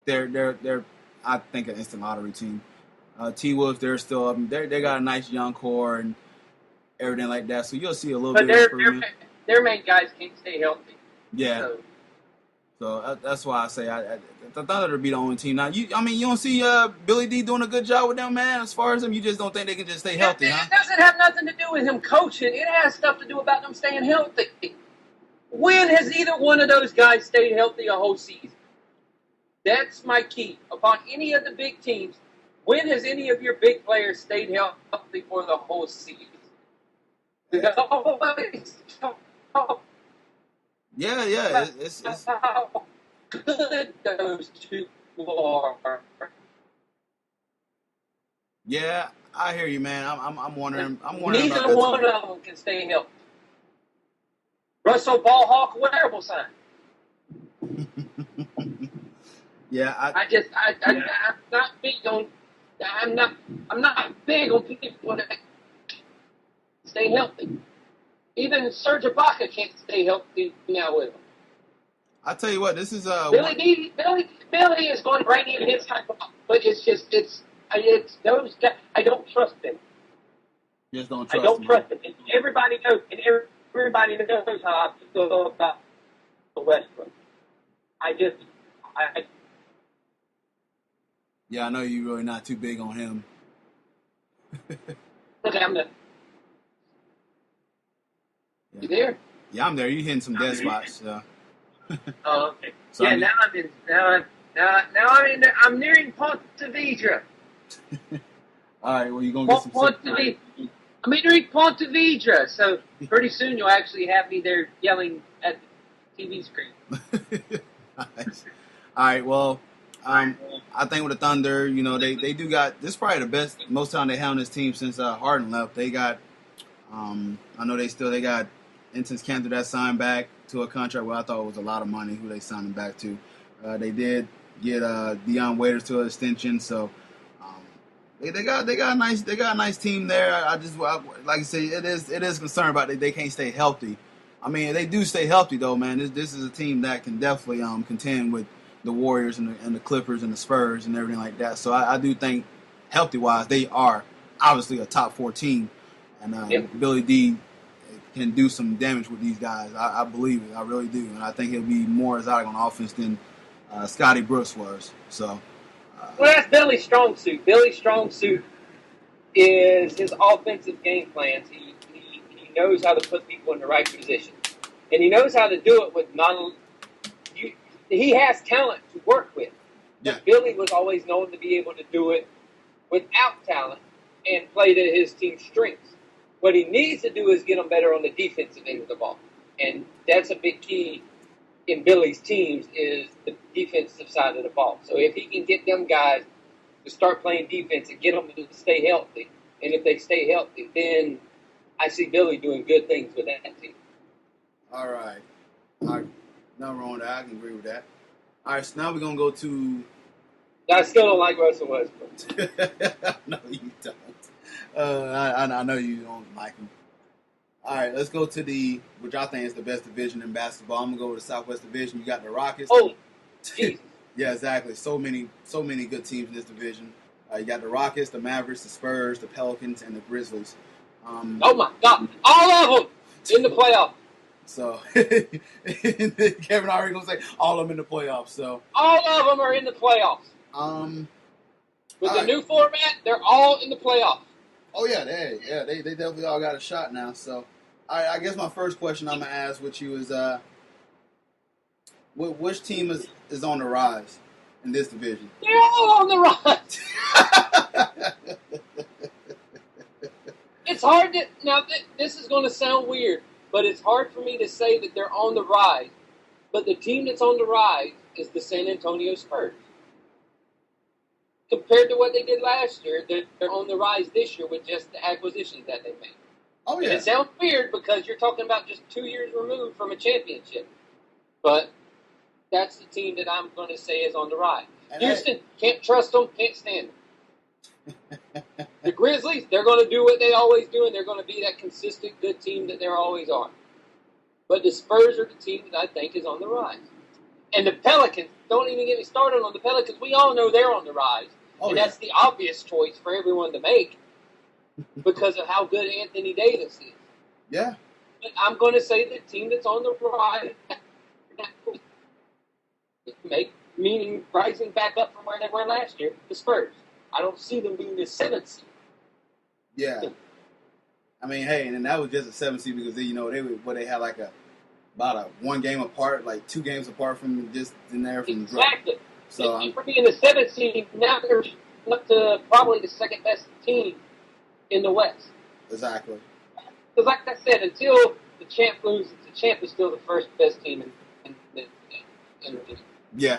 they're I think an instant lottery team. T Wolves, they're still up. They got a nice young core and everything like that. So you'll see a little But bit of improvement. their main guys can't stay healthy. Yeah. So that's why I say the Thunder would be the only team. Now you don't see Billy D doing a good job with them, man. As far as them, you just don't think they can just stay healthy, huh? It doesn't have nothing to do with him coaching. It has stuff to do about them staying healthy. When has either one of those guys stayed healthy a whole season? That's my key. Upon any of the big teams, when has any of your big players stayed healthy for the whole season? Yeah. It's how good those two are. Yeah, I hear you, man. I'm wondering. Neither about one of them can stay healthy. Russell Ball Hawk wearable sign. Yeah, I'm not big on. I'm not big on people that stay healthy. Even Serge Ibaka can't stay healthy now with him. I tell you what, this is Billy is going to bring in his type of, but it's those guys. I don't trust them. Just don't trust. I don't trust them. And everybody knows how I feel about Westbrook. Yeah, I know you're really not too big on him. Okay, I'm done. You there? Yeah, I'm there. You hitting some dead spots. So. Oh, okay. So yeah, now I'm nearing Ponte Vedra. All right, well, you're going to get some... I'm entering Ponte Vedra, so pretty soon you'll actually have me there yelling at the TV screen. Nice. All right, well, I think with the Thunder, they do got... This is probably the most time they had on this team since Harden left. They got... I know they got Ensigns Cantor that signed back to a contract where I thought it was a lot of money who they signed him back to. They did get Dion Waiters to an extension, so they got a nice team there. I just like I say, it is concerned about they can't stay healthy. I mean, they do stay healthy though, man. This is a team that can definitely contend with the Warriors and the Clippers and the Spurs and everything like that. So I do think healthy wise they are obviously a top 4 team, and Billy D can do some damage with these guys. I believe it. I really do. And I think he'll be more exotic on offense than Scotty Brooks was. So, well, that's Billy's strong suit. Billy's strong suit is his offensive game plans. He knows how to put people in the right position. And he knows how to do it with he has talent to work with. Yeah. Billy was always known to be able to do it without talent and play to his team's strengths. What he needs to do is get them better on the defensive end of the ball. And that's a big key in Billy's teams is the defensive side of the ball. So if he can get them guys to start playing defense and get them to stay healthy, and if they stay healthy, then I see Billy doing good things with that team. All right. Nothing wrong with that. I can agree with that. All right, so now we're going to go to... I still don't like Russell Westbrook. No, you don't. I know you don't like him. All right, let's go to which I think is the best division in basketball. I'm gonna go with the Southwest Division. You got the Rockets. Oh, geez. Yeah, exactly. So many good teams in this division. You got the Rockets, the Mavericks, the Spurs, the Pelicans, and the Grizzlies. Oh my God, all of them in the playoffs. So Kevin already gonna say all of them in the playoffs. So all of them are in the playoffs. With the new format, they're all in the playoffs. Oh yeah, they definitely all got a shot now. So, I guess my first question I'm gonna ask with you is, which team is on the rise in this division? They're all on the rise. It's hard to now. This is going to sound weird, but it's hard for me to say that they're on the rise. But the team that's on the rise is the San Antonio Spurs. Compared to what they did last year, they're on the rise this year with just the acquisitions that they made. Oh, yeah. And it sounds weird because you're talking about just 2 years removed from a championship. But that's the team that I'm going to say is on the rise. And Houston, can't trust them, can't stand them. The Grizzlies, they're going to do what they always do, and they're going to be that consistent good team that they always are. But the Spurs are the team that I think is on the rise. And the Pelicans, don't even get me started on the Pelicans. We all know they're on the rise. Oh, and yeah. that's the obvious choice for everyone to make because of how good Anthony Davis is. Yeah. But I'm going to say the team that's on the rise, meaning rising back up from where they were last year, the Spurs. I don't see them being the 7th seed. Yeah. I mean, hey, and that was just a 7 seed because they had like about a 1 game apart, like 2 games apart from just in there from exactly. So and for being the 7th seed, now they're up to probably the second best team in the West. Exactly. Because, like I said, until the champ loses, the champ is still the first best team in the league. Yeah.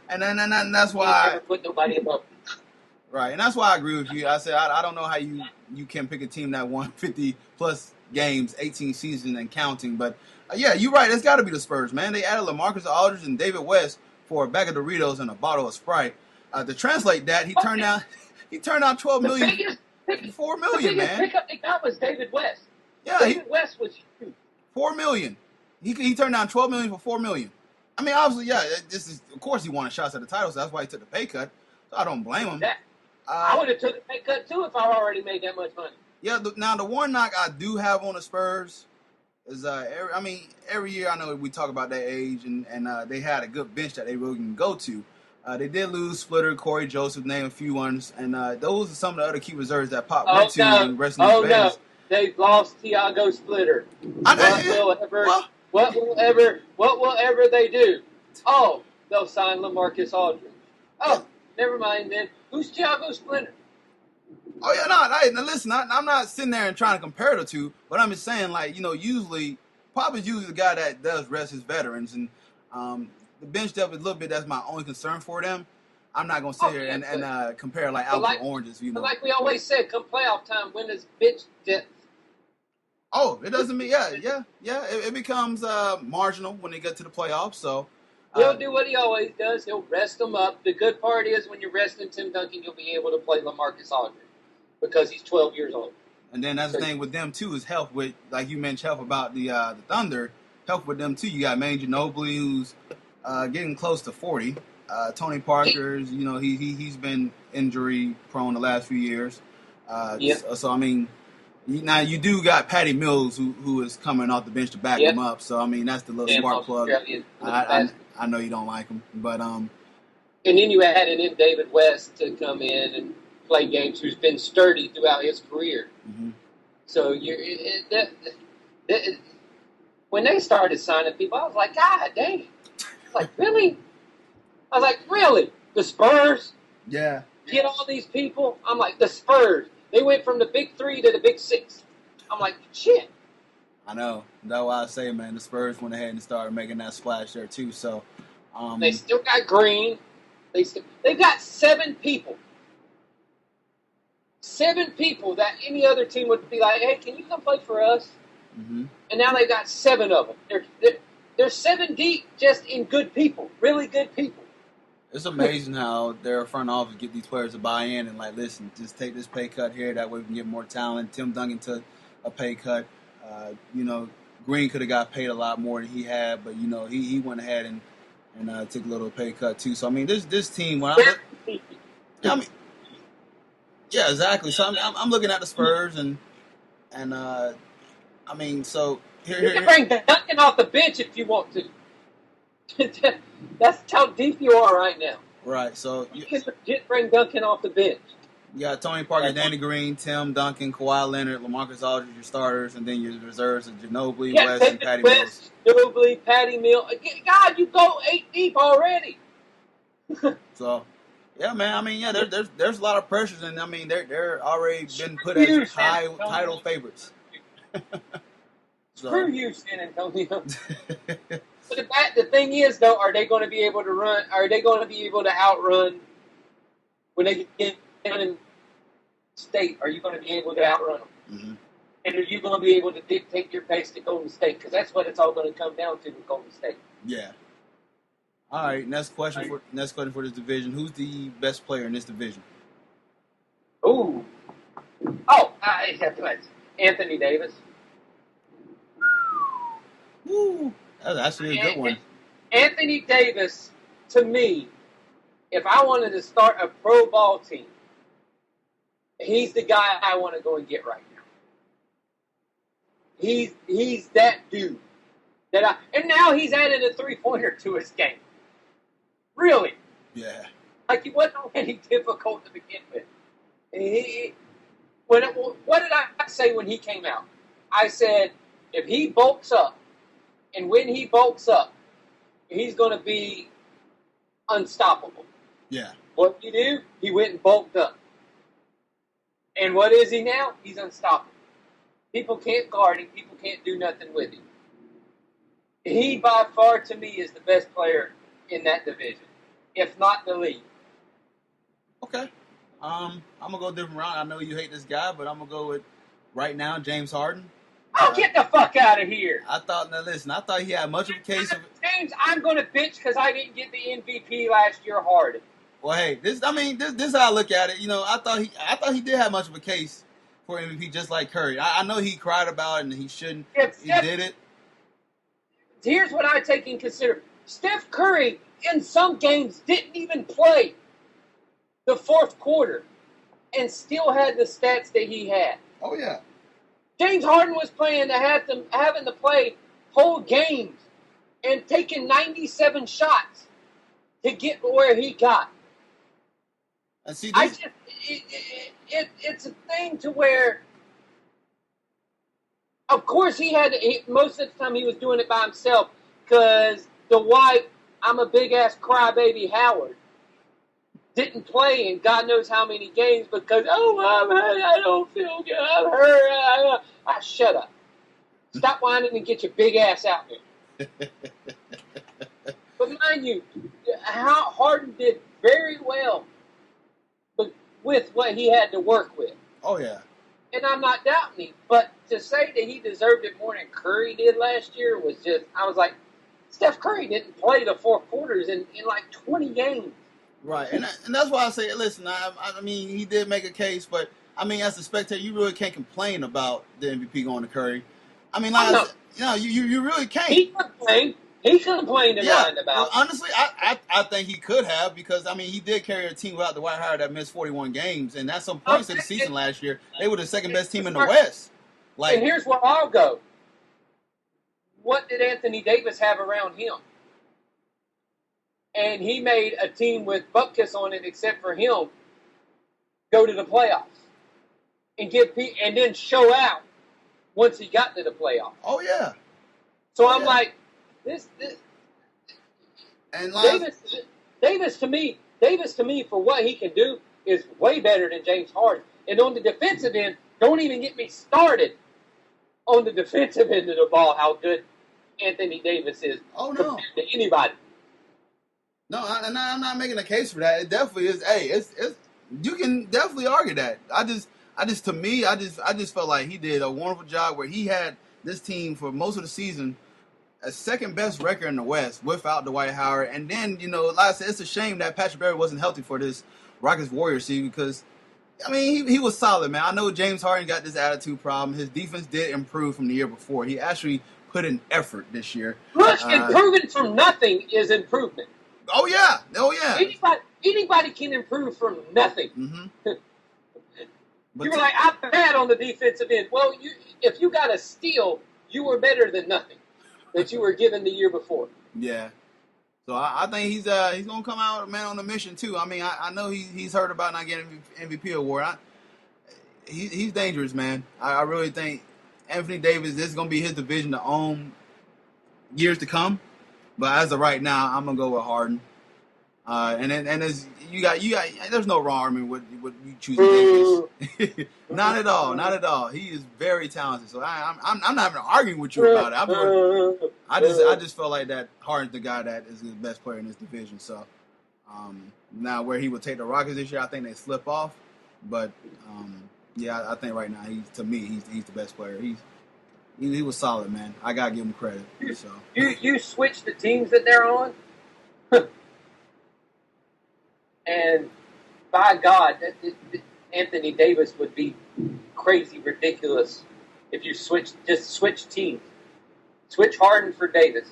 And that's why never put nobody above. Right, and that's why I agree with you. I said I don't know how you can pick a team that won 50 plus games, 18 seasons and counting. But yeah, you're right. It's got to be the Spurs, man. They added LaMarcus Aldridge and David West for a bag of Doritos and a bottle of Sprite. To translate that, he turned down 12 million, 4 million, man. The biggest pickup they got was David West. Yeah, David West was huge. 4 million. He turned down 12 million for 4 million. I mean, obviously, yeah. Of course he wanted shots at the title, so that's why he took the pay cut. So I don't blame him. I would have took a pay cut too if I already made that much money. Yeah. Now the one knock I do have on the Spurs is every year I know we talk about their age and they had a good bench that they really can go to. They did lose Splitter, Corey Joseph, name a few ones, and those are some of the other key reserves that Pop went to and rest in his no, they've lost Tiago Splitter. What will ever they do? Oh, they'll sign LaMarcus Aldridge. Oh, never mind then. Who's Tiago Splitter? Oh yeah, no. Listen, I'm not sitting there and trying to compare the two, but I'm just saying, like, usually Pop is usually the guy that does rest his veterans, and the bench depth is a little bit. That's my only concern for them. I'm not gonna sit here and compare like apples and oranges. But like we always said, come playoff time, when is bench depth? Oh, it doesn't mean It becomes marginal when they get to the playoffs. So he'll do what he always does. He'll rest them up. The good part is when you're resting Tim Duncan, you'll be able to play LaMarcus Aldridge because he's 12 years old. And then that's the thing with them too is health. With like you mentioned, health about the Thunder. Health with them too. You got Manu Ginobili who's getting close to 40. Tony Parker's, he's been injury prone the last few years. So I mean. Now you do got Patty Mills who is coming off the bench to back him up. So I mean that's the little spark plug. I know you don't like him, but And then you added in David West to come in and play games, who's been sturdy throughout his career. Mm-hmm. So when they started signing people, I was like, God dang! Like really? I was like, really? The Spurs? Yeah. Get all these people? I'm like, the Spurs. They went from the big 3 to the big 6. I'm like, shit. I know. That's why I say, man, the Spurs went ahead and started making that splash there too. So they still got Green. They've got 7 people. 7 people that any other team would be like, hey, can you come play for us? Mm-hmm. And now they've got 7 of them. They're 7 deep just in good people, really good people. It's amazing how their front office get these players to buy in and like, listen, just take this pay cut here. That way we can get more talent. Tim Duncan took a pay cut. Green could have got paid a lot more than he had, but he went ahead and took a little pay cut too. So I mean, this team when yeah, exactly. So I'm looking at the Spurs and I mean, so you can bring Duncan off the bench if you want to. That's how deep you are right now. Right, so you can legit bring Duncan off the bench. You got Tony Parker, Danny Green, Tim Duncan, Kawhi Leonard, LaMarcus Aldridge, your starters, and then your reserves of Ginobili, West, and Patty Mills. Ginobili, Patty Mills. God, you go 8 deep already. So, yeah, man. I mean, yeah, there's a lot of pressures, and I mean, they're already been put as high title favorites. Screw you, San Antonio. But the thing is, though, are they going to be able to run? Are they going to be able to outrun when they get down in state? Are you going to be able to outrun them? Mm-hmm. And are you going to be able to dictate your pace to Golden State? Because that's what it's all going to come down to with Golden State. Yeah. All right. Next question for this division: who's the best player in this division? I have to answer Anthony Davis. Woo. That's actually a good one. Anthony Davis, to me, if I wanted to start a pro ball team, he's the guy I want to go and get right now. He's that dude and now he's added a 3-pointer to his game. Really? Yeah. Like, it wasn't any difficult to begin with. What did I say when he came out? I said, if he bulks up, and when he bulks up, he's going to be unstoppable. Yeah. What did he do? He went and bulked up. And what is he now? He's unstoppable. People can't guard him. People can't do nothing with him. He, by far, to me, is the best player in that division, if not the league. Okay. I'm going to go a different route. I know you hate this guy, but I'm going to go with, right now, James Harden. Oh, get the fuck out of here. I thought he had much of a case of... James, I'm going to bitch because I didn't get the MVP last year hard. Well, hey, this is how I look at it. You know, I thought he did have much of a case for MVP, just like Curry. I know he cried about it and he shouldn't. He did it. Here's what I take in consideration. Steph Curry, in some games, didn't even play the fourth quarter and still had the stats that he had. Oh, yeah. James Harden was having to play whole games and taking 97 shots to get where he got. And see, it's a thing to where, of course, most of the time he was doing it by himself because the white, I'm a big-ass crybaby Howard, didn't play in God knows how many games because, I'm hurt, I don't feel good, I'm hurt. Shut up. Stop whining and get your big ass out there. But mind you, Harden did very well with what he had to work with. Oh, yeah. And I'm not doubting him. But to say that he deserved it more than Curry did last year was just, I was like, Steph Curry didn't play the fourth quarters in like 20 games. Right. And that's why I say, listen, I mean, he did make a case, but, I mean, as a spectator, you really can't complain about the MVP going to Curry. I mean, you really can't. He complained. He complained and whined about it. Honestly, I think he could have because, I mean, he did carry a team without Dwight Howard that missed 41 games. And at some points of the season last year, they were the second-best team in the West. And here's where I'll go. What did Anthony Davis have around him? And he made a team with Bupkis on it, except for him, go to the playoffs and then show out once he got to the playoffs. Oh yeah. So I'm like, this and Davis to me for what he can do is way better than James Harden. And on the defensive end, don't even get me started on the defensive end of the ball. How good Anthony Davis is compared to anybody. No, I'm not making a case for that. It definitely is. Hey, you can definitely argue that. I just felt like he did a wonderful job where he had this team for most of the season a second best record in the West without Dwight Howard. And then, like I said, it's a shame that Patrick Beverley wasn't healthy for this Rockets Warriors season because, I mean, he was solid, man. I know James Harden got this attitude problem. His defense did improve from the year before. He actually put in effort this year. Look, improving from nothing is improvement. Oh, yeah. Anybody can improve from nothing. Mm-hmm. You were like, I'm bad on the defensive end. Well, if you got a steal, you were better than nothing that you were given the year before. Yeah. So I think he's going to come out, man, on a mission, too. I mean, I know he's heard about not getting MVP award. He's dangerous, man. I really think Anthony Davis, this is going to be his division to own years to come. But as of right now, I'm going to go with Harden. And as you got, there's no wrong argument with you choosing Davis. Not at all. He is very talented. So I'm not even arguing with you about it. I just felt like that Harden's the guy that is the best player in this division. So now where he would take the Rockets this year, I think they slip off. But I think right now he's the best player. He was solid, man. I gotta give him credit. So you switch the teams that they're on. And by God, Anthony Davis would be crazy ridiculous if you switch teams. Switch Harden for Davis.